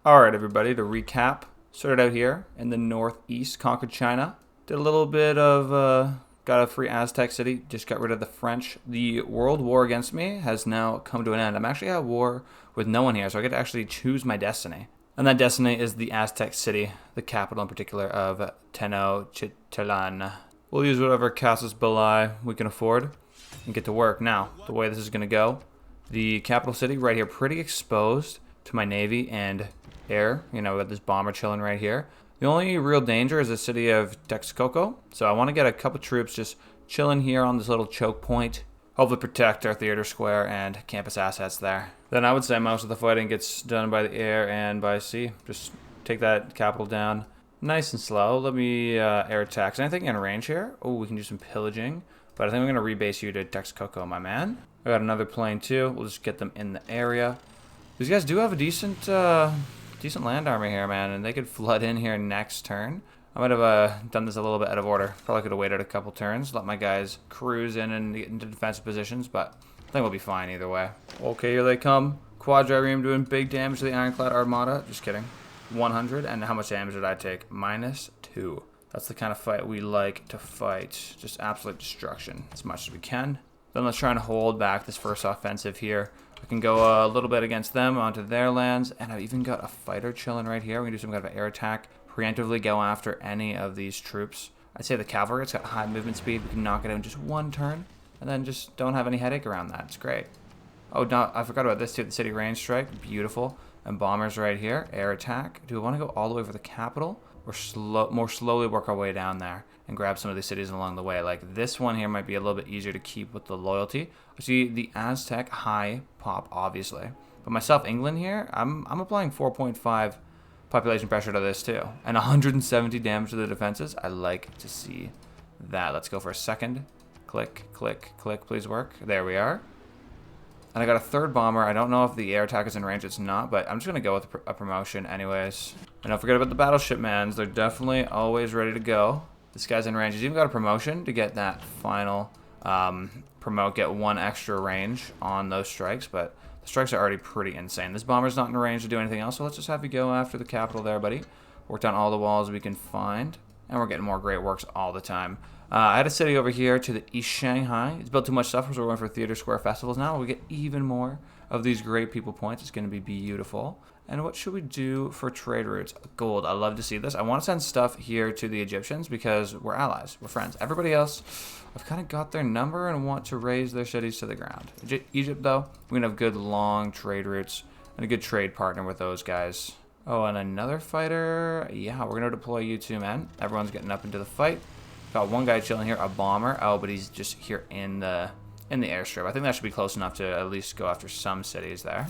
Alright everybody, to recap, started out here in the northeast, conquered China, did a little bit of, got a free Aztec city, just got rid of the French. The world war against me has now come to an end. I'm actually at war with no one here, so I get to actually choose my destiny. And that destiny is the Aztec city, the capital in particular of Tenochtitlan. We'll use whatever casus belli we can afford and get to work. Now, the way this is going to go, the capital city right here, pretty exposed to my navy and air. You know, we got this bomber chilling right here. The only real danger is the city of Texcoco. So I want to get a couple troops just chilling here on this little choke point. Hopefully protect our theater square and campus assets there. Then I would say most of the fighting gets done by the air and by sea. Just take that capital down nice and slow. Let me air attacks. Anything in range here? Oh, we can do some pillaging. But I think I'm going to rebase you to Texcoco, my man. I got another plane too. We'll just get them in the area. These guys do have a decent land army here, man, and they could flood in here next turn. I might have done this a little bit out of order. Probably could have waited a couple turns, let my guys cruise in and get into defensive positions, but I think we'll be fine either way. Okay, here they come. Quadrireme doing big damage to the Ironclad Armada. Just kidding. 100, and how much damage did I take? -2. That's the kind of fight we like to fight. Just absolute destruction as much as we can. Then let's try and hold back this first offensive here. I can go a little bit against them onto their lands, and I've even got a fighter chilling right here. We can do some kind of an air attack, preemptively go after any of these troops. I'd say the cavalry, it's got high movement speed. We can knock it out in just one turn, and then just don't have any headache around that. It's great. Oh, no, I forgot about this too, the city range strike. Beautiful. And bombers right here, air attack. Do we want to go all the way for the capital, or more slowly work our way down there and grab some of these cities along the way? Like this one here might be a little bit easier to keep with the loyalty. I see the Aztec high pop, obviously. But myself, England here, I'm applying 4.5 population pressure to this too. And 170 damage to the defenses. I like to see that. Let's go for a second. Click, click, click, please work. There we are. And I got a third bomber. I don't know if the air attack is in range. It's not, but I'm just going to go with a promotion anyways. And don't forget about the battleship mans. They're definitely always ready to go. This guy's in range. He's even got a promotion to get that final get one extra range on those strikes, but the strikes are already pretty insane. This bomber's not in range to do anything else, so let's just have you go after the capital there, buddy. Worked on all the walls we can find, and we're getting more great works all the time. I had a city over here to the east Shanghai. It's built too much stuff, so we're going for theater square festivals now. We get even more of these great people points. It's going to be beautiful. And what should we do for trade routes? Gold. I love to see this. I want to send stuff here to the Egyptians because we're allies. We're friends. Everybody else, I've kind of got their number and want to raise their cities to the ground. Egypt, though, we're going to have good long trade routes and a good trade partner with those guys. Oh, and another fighter. Yeah, we're going to deploy you too, man. Everyone's getting up into the fight. Got one guy chilling here, a bomber. Oh, but he's just here in the airstrip. I think that should be close enough to at least go after some cities there.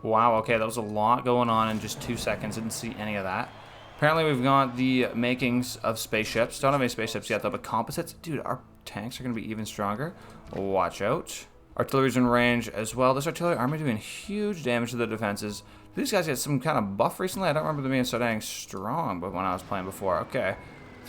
Wow, okay, that was a lot going on in just 2 seconds. Didn't see any of that. Apparently we've got the makings of spaceships. Don't have any spaceships yet though, but composites. Dude, our tanks are going to be even stronger. Watch out. Artillery's in range as well. This artillery army doing huge damage to the defenses. These guys get some kind of buff recently. I don't remember them being so dang strong, but when I was playing before. Okay.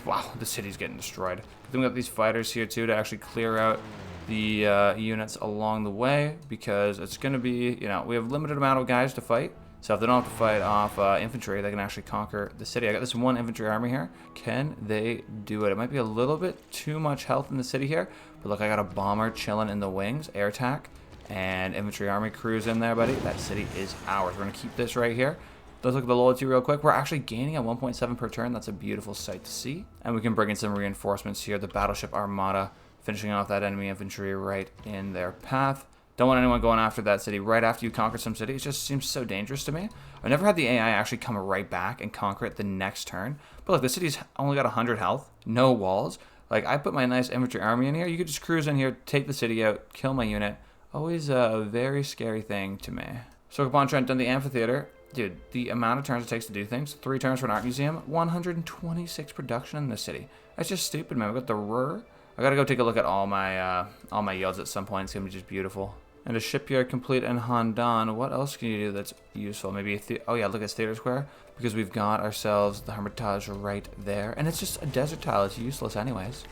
Wow, the city's getting destroyed. Then we got these fighters here too to actually clear out the units along the way, because it's going to be, you know, we have limited amount of guys to fight. So if they don't have to fight off infantry, they can actually conquer the city. I got this one infantry army here. Can they do it? It might be a little bit too much health in the city here, but look, I got a bomber chilling in the wings, air attack, and infantry army crews in there, buddy. That city is ours. We're going to keep this right here. Let's look at the loyalty real quick. We're actually gaining at 1.7 per turn. That's a beautiful sight to see. And we can bring in some reinforcements here. The battleship armada finishing off that enemy infantry right in their path. Don't want anyone going after that city right after you conquer some city. It just seems so dangerous to me. I've never had the AI actually come right back and conquer it the next turn. But look, the city's only got 100 health, no walls. Like, I put my nice infantry army in here. You could just cruise in here, take the city out, kill my unit. Always a very scary thing to me. So upon Trent done the amphitheater. Dude, the amount of turns it takes to do things. 3 turns for an art museum. 126 production in this city. That's just stupid, man. We got the Ruhr. I gotta go take a look at all my yields at some point. It's gonna be just beautiful. And a shipyard complete in Handan. What else can you do that's useful? Maybe oh yeah, look at Theater Square, because we've got ourselves the Hermitage right there, and it's just a desert tile. It's useless anyways.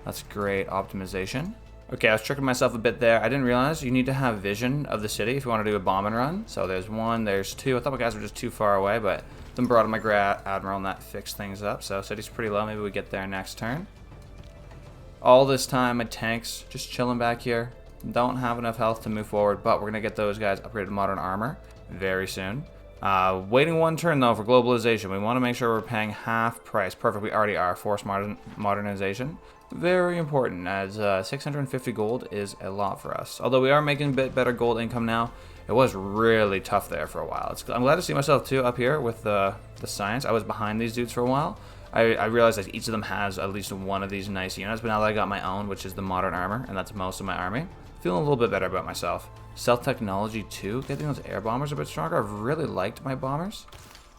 That's great optimization. Okay, I was tricking myself a bit there. I didn't realize you need to have vision of the city if you want to do a bomb and run. So there's one, there's two. I thought my guys were just too far away, but then brought in my Admiral and that fixed things up. So city's pretty low. Maybe we get there next turn. All this time, my tanks just chilling back here. Don't have enough health to move forward, but we're going to get those guys upgraded to modern armor very soon. Waiting one turn, though, for globalization. We want to make sure we're paying half price. Perfect, we already are. Forced modernization. Very important, as 650 gold is a lot for us. Although we are making a bit better gold income now. It was really tough there for a while. I'm glad to see myself, too, up here with the science. I was behind these dudes for a while. I realized that each of them has at least one of these nice units, but now that I got my own, which is the modern armor, and that's most of my army, feeling a little bit better about myself. Stealth technology too, getting those air bombers a bit stronger. I've really liked my bombers.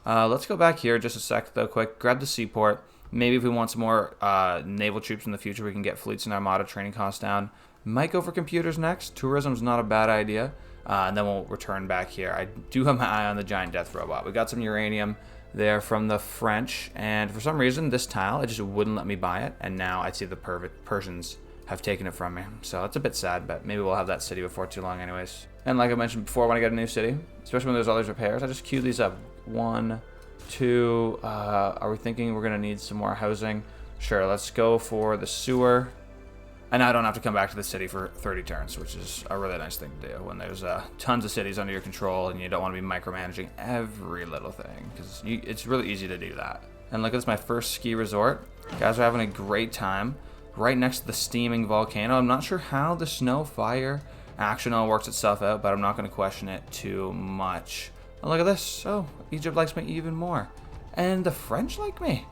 Let's go back here just a sec though, quick. Grab the seaport. Maybe if we want some more naval troops in the future, we can get fleets and armada training costs down. Might go for computers next. Tourism's not a bad idea. And then we'll return back here. I do have my eye on the giant death robot. We got some uranium there from the French, and for some reason this tile, it just wouldn't let me buy it, and now I see the Persians have taken it from me. So that's a bit sad, but maybe we'll have that city before too long anyways. And like I mentioned before, when I get a new city, especially when there's all these repairs, I just queue these up. 1, 2, are we thinking we're gonna need some more housing? Sure, let's go for the sewer. And now I don't have to come back to the city for 30 turns, which is a really nice thing to do when there's tons of cities under your control and you don't want to be micromanaging every little thing, because it's really easy to do that. And look at this, my first ski resort. Guys are having a great time right next to the steaming volcano. I'm not sure how the snow fire action all works itself out, but I'm not going to question it too much. And look at this. Oh, Egypt likes me even more. And the French like me.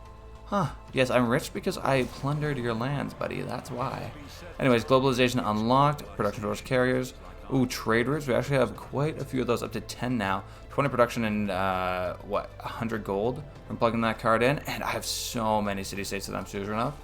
Huh. Yes, I'm rich because I plundered your lands, buddy. That's why. Anyways, globalization unlocked. Production towards carriers. Ooh, trade routes. We actually have quite a few of those, up to 10 now. 20 production and, 100 gold from plugging that card in. And I have so many city-states that I'm choosing up.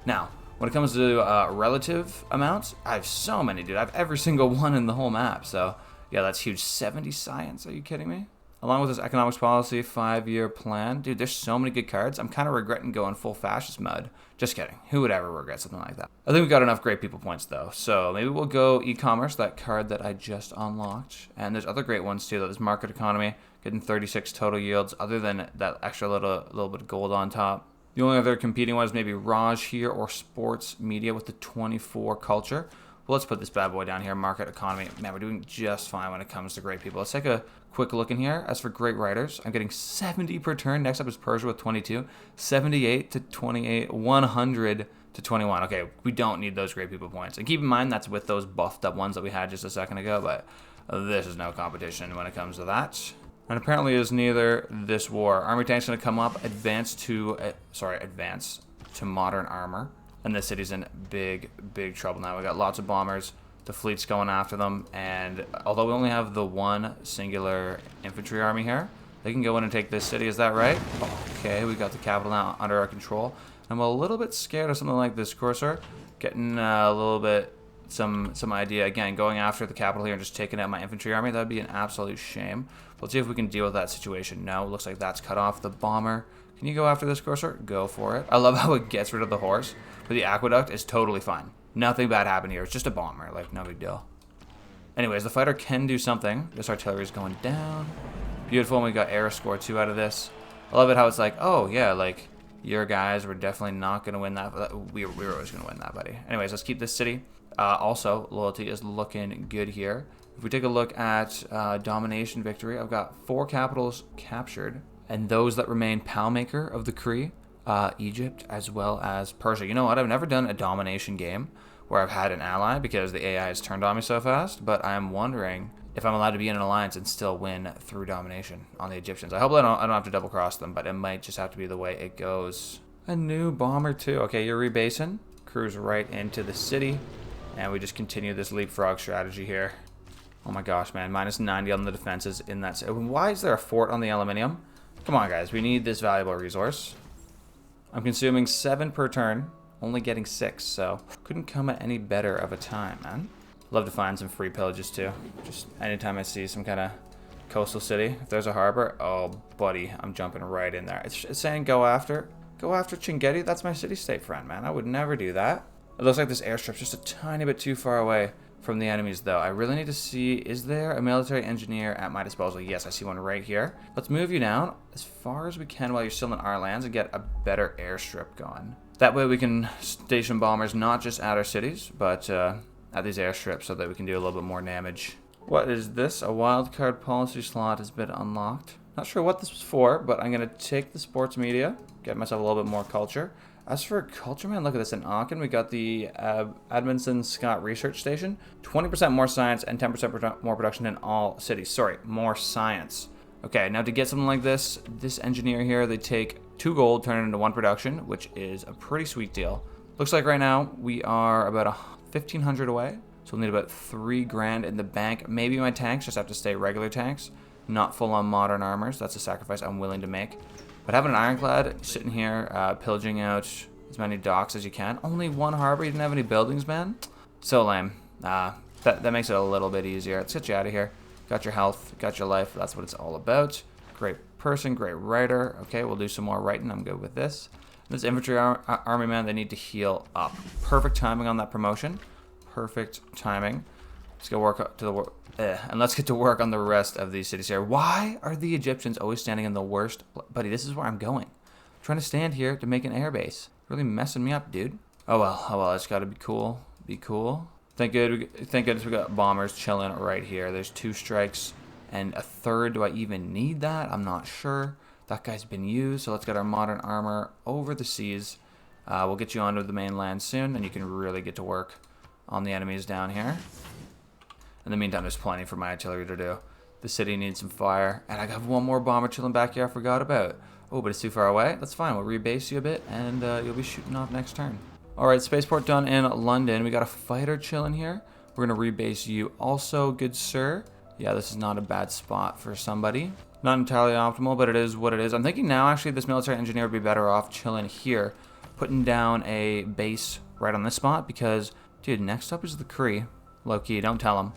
Now, when it comes to relative amounts, I have so many, dude. I have every single one in the whole map. So, yeah, that's huge. 70 science. Are you kidding me? Along with this economics policy 5-year plan. Dude, there's so many good cards. I'm kind of regretting going full fascist mode. Just kidding. Who would ever regret something like that? I think we got enough great people points, though. So maybe we'll go e-commerce, that card that I just unlocked. And there's other great ones, too. There's market economy, getting 36 total yields, other than that extra little bit of gold on top. The only other competing one is maybe Raj here or sports media with the 24 culture. Well, let's put this bad boy down here, market economy. Man, we're doing just fine when it comes to great people. Let's take a quick look in here. As for great writers, I'm getting 70 per turn. Next up is Persia with 22, 78 to 28, 100 to 21. Okay, we don't need those great people points. And keep in mind, that's with those buffed up ones that we had just a second ago, but this is no competition when it comes to that. And apparently is neither this war. Army tank's gonna come up, advance to modern armor. And the city's in big trouble now. We got lots of bombers, the fleet's going after them, and although we only have the one singular infantry army here, they can go in and take this city. Is that right? Okay, we got the capital now under our control. I'm a little bit scared of something like this, Corsair. Getting a little bit some idea again, going after the capital here and just taking out my infantry army. That'd be an absolute shame. Let's see if we can deal with that situation. No, it looks like that's cut off. The bomber. Can you go after this, Corsair? Go for it. I love how it gets rid of the horse. But the aqueduct is totally fine. Nothing bad happened here. It's just a bomber. Like, no big deal. Anyways, the fighter can do something. This artillery is going down. Beautiful. And we got air score 2 out of this. I love it how it's like, oh, yeah, like, your guys were definitely not going to win that. We were always going to win that, buddy. Anyways, let's keep this city. Also, loyalty is looking good here. If we take a look at domination victory, I've got 4 capitals captured. And those that remain palmaker of the Cree. Egypt as well as Persia. You know what? I've never done a domination game where I've had an ally because the AI has turned on me so fast, but I'm wondering if I'm allowed to be in an alliance and still win through domination on the Egyptians. I hope I don't have to double cross them, but it might just have to be the way it goes. A new bomber too. Okay, you're rebasing. Cruise right into the city, and we just continue this leapfrog strategy here. Oh my gosh, man. Minus 90 on the defenses in that city. Why is there a fort on the aluminium? Come on, guys. We need this valuable resource. I'm consuming 7 per turn, only getting 6, so couldn't come at any better of a time, man. Love to find some free pillages too. Just anytime I see some kind of coastal city, if there's a harbor, oh buddy, I'm jumping right in there. It's saying go after Chinguetti. That's my city-state friend, man. I would never do that. It looks like this airstrip's just a tiny bit too far away from the enemies, though. I really need to see, is there a military engineer at my disposal? Yes, I see one right here. Let's move you down as far as we can while you're still in our lands and get a better airstrip going. That way we can station bombers not just at our cities, but at these airstrips so that we can do a little bit more damage. What is this? A wildcard policy slot has been unlocked. Not sure what this was for, but I'm going to take the sports media, get myself a little bit more culture. As for culture, man, look at this. In Aachen, we got the Admonson Scott Research Station. 20% more science and 10% more production in all cities. Sorry, more science. Okay, now to get something like this engineer here, they take 2 gold, turn it into 1 production, which is a pretty sweet deal. Looks like right now we are about 1,500 away. So we'll need about 3 grand in the bank. Maybe my tanks just have to stay regular tanks, not full-on modern armors. That's a sacrifice I'm willing to make. But having an ironclad sitting here, pillaging out as many docks as you can. Only 1 harbor, you didn't have any buildings, man? So lame. That makes it a little bit easier. Let's get you out of here. Got your health, got your life. That's what it's all about. Great person, great writer. Okay, we'll do some more writing. I'm good with this. This infantry army, man, they need to heal up. Perfect timing on that promotion. Perfect timing. Let's go work up to the and let's get to work on the rest of these cities here. Why are the Egyptians always standing in the worst? Buddy, this is where I'm going. I'm trying to stand here to make an airbase. Really messing me up, dude. Oh well. It's got to be cool. Be cool. Thank goodness we got bombers chilling right here. There's 2 strikes and a 3rd. Do I even need that? I'm not sure. That guy's been used. So let's get our modern armor over the seas. We'll get you onto the mainland soon, and you can really get to work on the enemies down here. In the meantime, there's plenty for my artillery to do. The city needs some fire. And I got 1 more bomber chilling back here I forgot about. Oh, but it's too far away. That's fine. We'll rebase you a bit, and you'll be shooting off next turn. Alright, spaceport done in London. We got a fighter chilling here. We're going to rebase you also, good sir. Yeah, this is not a bad spot for somebody. Not entirely optimal, but it is what it is. I'm thinking now, actually, this military engineer would be better off chilling here, putting down a base right on this spot, because, dude, next up is the Kree. Low-key, don't tell him.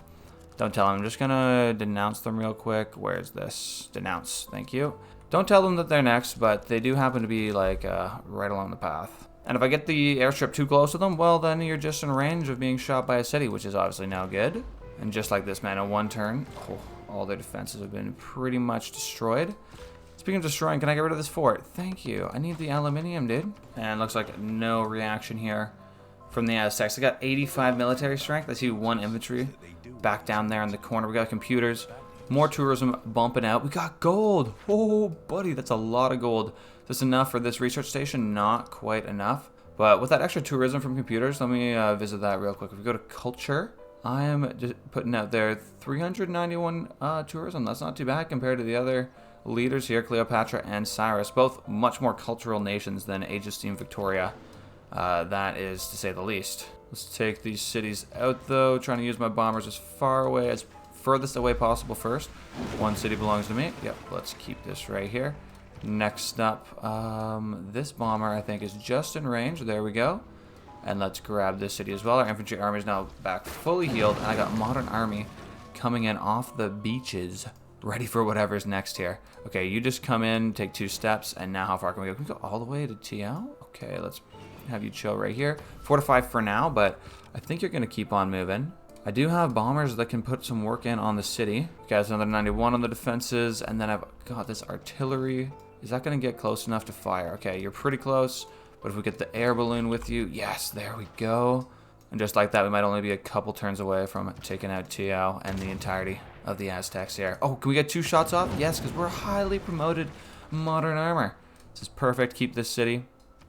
Don't tell him. I'm just going to denounce them real quick. Where's this? Denounce. Thank you. Don't tell them that they're next, but they do happen to be, like, right along the path. And if I get the airstrip too close to them, well, then you're just in range of being shot by a city, which is obviously now good. And just like this, man, in 1 turn, all their defenses have been pretty much destroyed. Speaking of destroying, can I get rid of this fort? Thank you. I need the aluminium, dude. And looks like no reaction here from the Aztecs. They got 85 military strength. I see 1 infantry back down there in the corner. We got computers. More tourism bumping out. We got gold. Oh, buddy, that's a lot of gold. Is this enough for this research station? Not quite enough. But with that extra tourism from computers, let me visit that real quick. If we go to culture, I am just putting out there 391 tourism. That's not too bad compared to the other leaders here, Cleopatra and Cyrus. Both much more cultural nations than Age of Steam Victoria. That is to say the least. Let's take these cities out, though. Trying to use my bombers as far away, as furthest away possible first. 1 city belongs to me. Yep, let's keep this right here. Next up, this bomber, I think, is just in range. There we go. And let's grab this city as well. Our infantry army is now back fully healed. And I got modern army coming in off the beaches, ready for whatever's next here. Okay, you just come in, take 2 steps, and now how far can we go? Can we go all the way to TL? Okay, let's have you chill right here. 4 to 5 for now, but I think you're going to keep on moving. I do have bombers that can put some work in on the city. Okay, that's another 91 on the defenses, and then I've got this artillery. Is that going to get close enough to fire? Okay, you're pretty close, but if we get the air balloon with you, yes, there we go. And just like that, we might only be a couple turns away from taking out TL and the entirety of the Aztecs here. Oh, can we get 2 shots off? Yes, because we're highly promoted modern armor. This is perfect. Keep this city.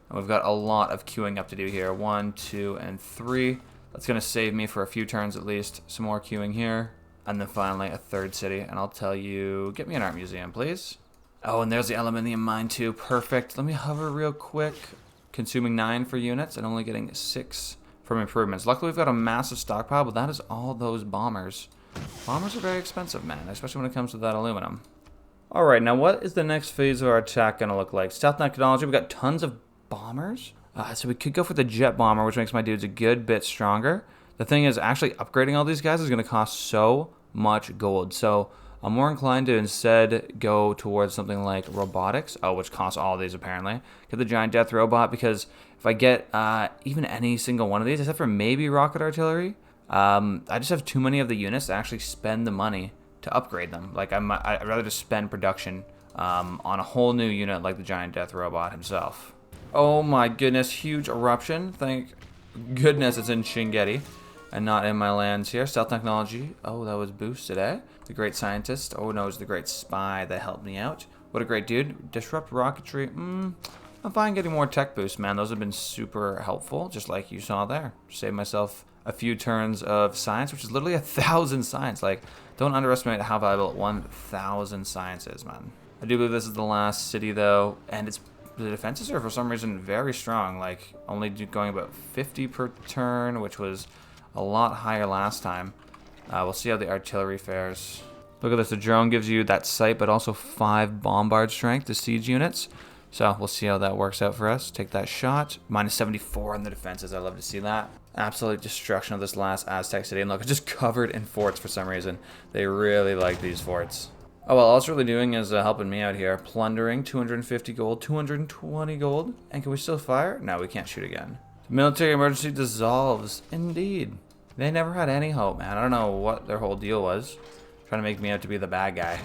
And we've got a lot of queuing up to do here. 1, 2, and 3. That's going to save me for a few turns at least. Some more queuing here. And then finally a 3rd city. And I'll tell you, get me an art museum, please. Oh, and there's the aluminium mine too. Perfect. Let me hover real quick. Consuming 9 for units and only getting 6 from improvements. Luckily, we've got a massive stockpile, but that is all those bombers. Bombers are very expensive, man, especially when it comes to that aluminum. All right, now what is the next phase of our attack going to look like? Stealth technology, we've got tons of bombers. So we could go for the jet bomber, which makes my dudes a good bit stronger. The thing is, actually upgrading all these guys is going to cost so much gold. So I'm more inclined to instead go towards something like robotics, which costs all of these apparently. Get the giant death robot, because if I get even any single one of these, except for maybe rocket artillery, I just have too many of the units to actually spend the money to upgrade them. Like I'd rather just spend production on a whole new unit like the giant death robot himself. Oh my goodness, huge eruption. Thank goodness it's in Shingeti and not in my lands here. Stealth technology. Oh, that was boosted, eh? The great scientist. Oh no, it's the great spy that helped me out. What a great dude. Disrupt rocketry. I'm fine getting more tech boosts, man. Those have been super helpful, just like you saw there. Saved myself a few turns of science, which is literally 1,000 science. Like, don't underestimate how valuable 1,000 science is, man. I do believe this is the last city, though, and the defenses are for some reason very strong. Like, only going about 50 per turn, which was a lot higher last time. We'll see how the artillery fares. Look at this. The drone gives you that sight, but also 5 bombard strength to siege units. So we'll see how that works out for us. Take that shot. Minus 74 on the defenses. I love to see that. Absolute destruction of this last Aztec city. And look, it's just covered in forts for some reason. They really like these forts. Oh, well, all it's really doing is helping me out here. Plundering, 250 gold, 220 gold. And can we still fire? No, we can't shoot again. Military emergency dissolves. Indeed. They never had any hope, man. I don't know what their whole deal was. Trying to make me out to be the bad guy.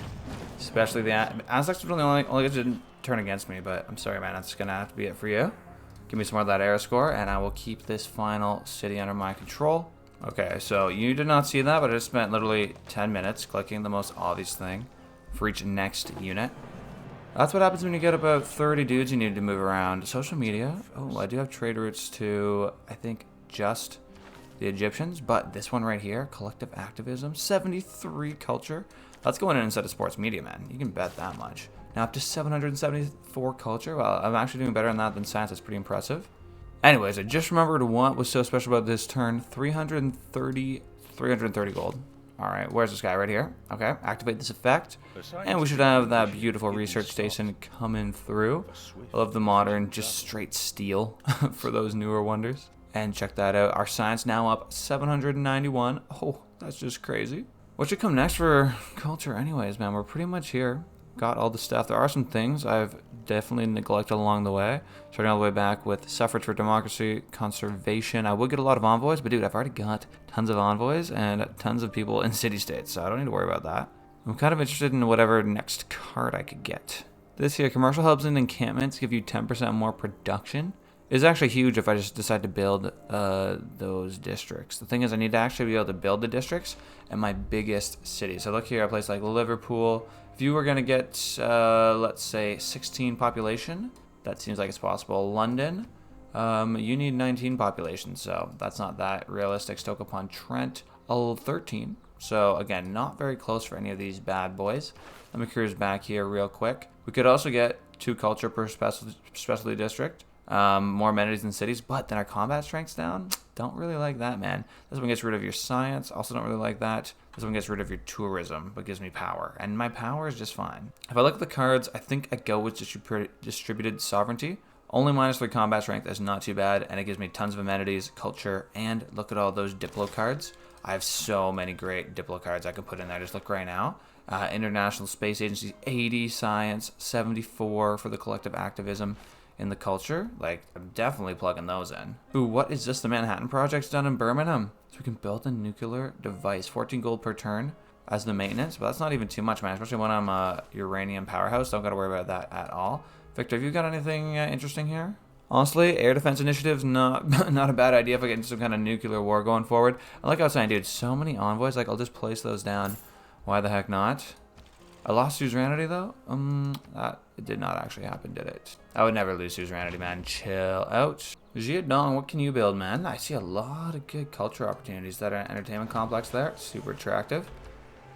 Especially the Aztecs really only didn't turn against me, but I'm sorry, man. That's going to have to be it for you. Give me some more of that air score, and I will keep this final city under my control. Okay, so you did not see that, but I just spent literally 10 minutes clicking the most obvious thing for each next unit. That's what happens when you get about 30 dudes you need to move around. Social media. Oh, I do have trade routes to, I think, just the Egyptians, but this one right here, collective activism, 73 culture. That's going in instead of sports media, man. You can bet that much. Now up to 774 culture. Well, I'm actually doing better on that than science. That's pretty impressive. Anyways, I just remembered what was so special about this turn. 330 gold. All right, where's this guy? Right here. Okay, activate this effect. And we should have that beautiful research station coming through. I love the modern, just straight steel for those newer wonders. And check that out. Our science now up 791. Oh, that's just crazy. What should come next for culture anyways, man? We're pretty much here. Got all the stuff. There are some things I've definitely neglected along the way. Starting all the way back with suffrage for democracy, conservation. I would get a lot of envoys, but dude, I've already got tons of envoys and tons of people in city-states, so I don't need to worry about that. I'm kind of interested in whatever next card I could get. This here, commercial hubs and encampments give you 10% more production. It's actually huge if I just decide to build those districts. The thing is, I need to actually be able to build the districts in my biggest cities. So look here, a place like Liverpool. If you were going to get, let's say, 16 population, that seems like it's possible. London, you need 19 population, so that's not that realistic. Stoke-upon-Trent, 13. So again, not very close for any of these bad boys. Let me cruise back here real quick. We could also get 2 culture per specialty district. More amenities in cities, but then our combat strength's down. Don't really like that, man. This one gets rid of your science. Also don't really like that. This one gets rid of your tourism, but gives me power. And my power is just fine. If I look at the cards, I think I go with distributed sovereignty. Only -3 combat strength is not too bad, and it gives me tons of amenities, culture, and look at all those Diplo cards. I have so many great Diplo cards I can put in there. Just look right now. International Space Agency, 80 science, 74 for the collective activism. In the culture, like, I'm definitely plugging those in. Ooh, what is this? The Manhattan Project's done in Birmingham. So we can build a nuclear device. 14 gold per turn as the maintenance, but that's not even too much, man. Especially when I'm a uranium powerhouse. Don't got to worry about that at all. Victor, have you got anything interesting here? Honestly, air defense initiative's not a bad idea if I get into some kind of nuclear war going forward. I like how I was saying, dude, so many envoys. Like, I'll just place those down. Why the heck not? I lost suzerainty though. That did not actually happen, did it? I would never lose suzerainty, man. Chill out. Jiadong, what can you build, man? I see a lot of good culture opportunities. That entertainment complex there, super attractive.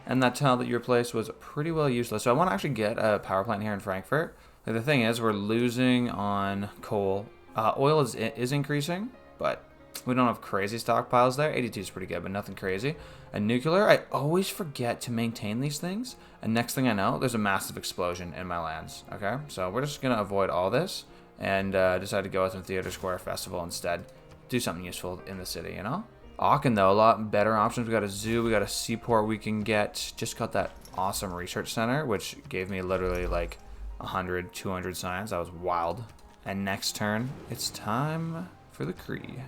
And that tile that you replaced was pretty well useless. So I want to actually get a power plant here in Frankfurt. Like, the thing is, we're losing on coal. Oil is increasing, but we don't have crazy stockpiles there. 82 is pretty good, but nothing crazy. And nuclear, I always forget to maintain these things. And next thing I know, there's a massive explosion in my lands. Okay, so we're just going to avoid all this and decide to go with the Theater Square Festival instead. Do something useful in the city, you know? Aachen, though, a lot better options. We got a zoo, we got a seaport we can get. Just got that awesome research center, which gave me literally like 100, 200 science. That was wild. And next turn, it's time for the Kree.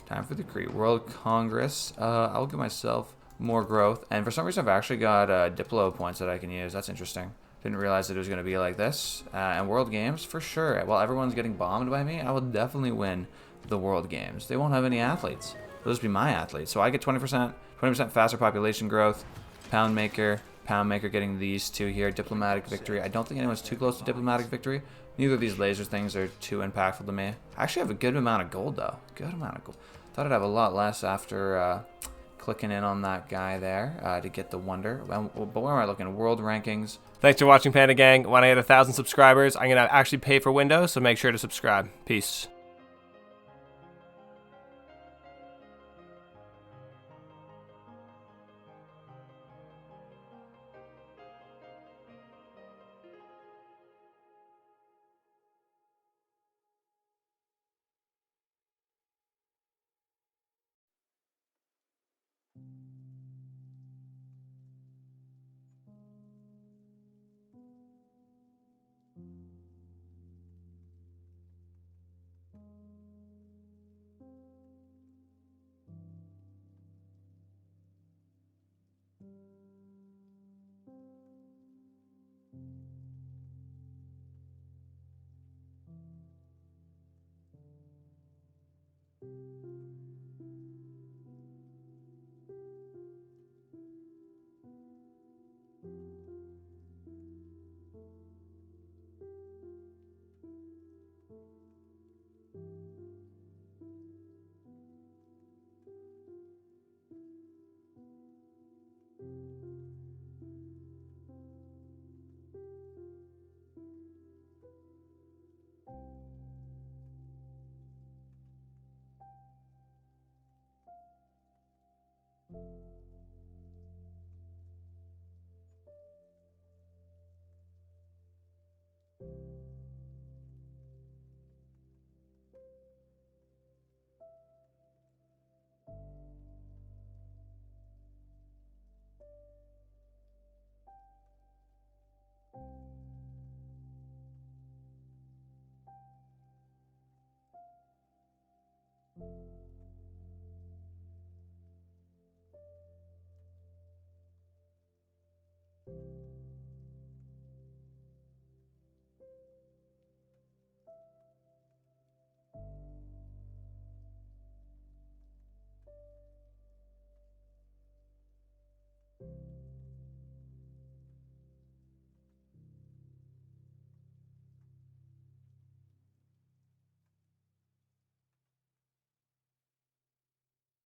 Time for the Kree. World Congress. I'll give myself more growth. And for some reason, I've actually got Diplo points that I can use. That's interesting. Didn't realize that it was going to be like this. And World Games, for sure. While everyone's getting bombed by me, I will definitely win the World Games. They won't have any athletes. They'll just be my athletes. So I get 20% faster population growth. Pound Maker getting these two here. Diplomatic victory. I don't think anyone's too close to diplomatic victory. Neither of these laser things are too impactful to me. I actually have a good amount of gold, though. Good amount of gold. Thought I'd have a lot less after clicking in on that guy there to get the wonder. But where am I looking? World rankings. Thanks for watching, Panda Gang. When I hit 1,000 subscribers, I'm going to actually pay for Windows, so make sure to subscribe. Peace.